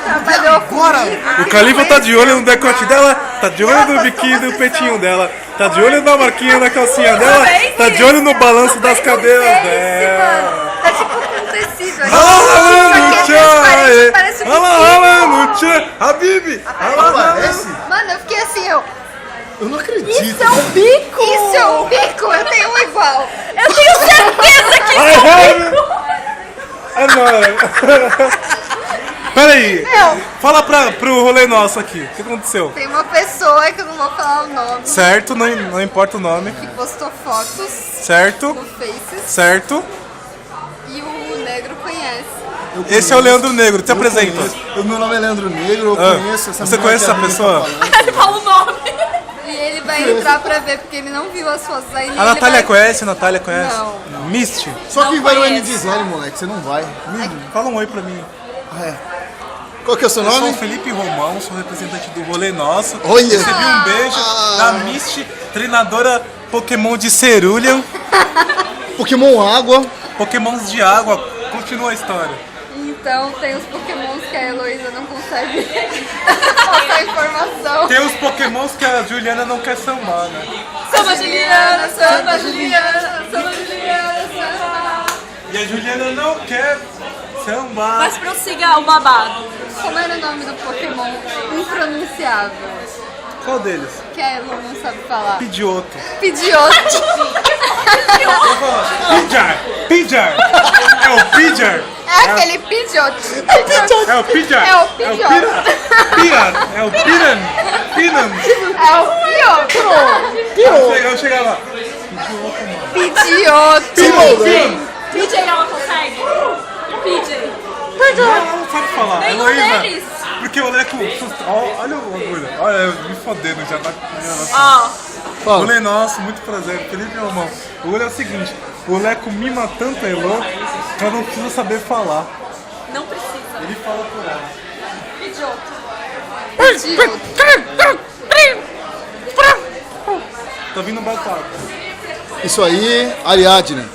Trabalhou Agora, comigo. o Califa tá de olho no decote dela, tá de olho no biquíni do peitinho dela, tá de olho na marquinha na calcinha dela, tá de olho no balanço das cadeiras dela. Tá tipo com tecido aqui. Rala no tchê, Parece um rala no tchê, Habib, Parece? Mano, eu fiquei assim, eu... Eu não acredito. Isso é um bico! Isso é um bico! Eu tenho um igual! Eu tenho certeza que I have... É nóis. Peraí, fala pro rolê nosso aqui, o que aconteceu? Tem uma pessoa que eu não vou falar o nome, Certo, não importa o nome, que postou fotos certo, no Faces certo. e o negro conhece. Esse é o Leandro Negro, te apresenta. O meu nome é Leandro Negro, eu conheço essa Você mulher conhece que a essa Bia pessoa? tá falando. ele fala o nome. E ele vai entrar pra ver, porque ele não viu as fotos aí. A Natália conhece? A Natália conhece? Não. Misty? Só que Não vai no conheço. NDZL, moleque, você não vai. Fala um oi pra mim. Ah, é. Qual que é o seu Eu sou o nome? Felipe Romão, sou representante do Rolê Nosso. Olha. Recebi um beijo da Misty, treinadora Pokémon de Cerulean. Pokémon Água. Pokémons de água. Continua a história. Então tem os pokémons que a Heloísa não consegue passar informação. Tem os Pokémons que a Juliana não quer sambar, né? Samba Juliana, samba Juliana, samba Juliana, samba. E a Juliana não quer sambar. Mas prossiga o babado. Como era o nome do pokémon impronunciável? Qual deles? Que a Elo não sabe falar. Pidioto. Pidioto. Pidjar! Pidjar! É o Pidjar! É aquele pidioto. É o Pidjar! É o Pidjar. Piran! É o Piran! Piran! É o pioto. Eu chegava. Pidioto. PJ ela consegue? PJ. Ela não sabe falar. Nenhum Heloísa, deles. porque o Leco. Olha o orgulho. Olha, eu me fodendo já tá. Ó, Fala. Rolê nosso, muito prazer. Felipe, meu irmão. O olho é o seguinte: o Leco mima tanto a Elo que ela não precisa saber falar. não precisa. Ele fala por ela. Pidioto. Tá vindo batata. Isso aí, Ariadne.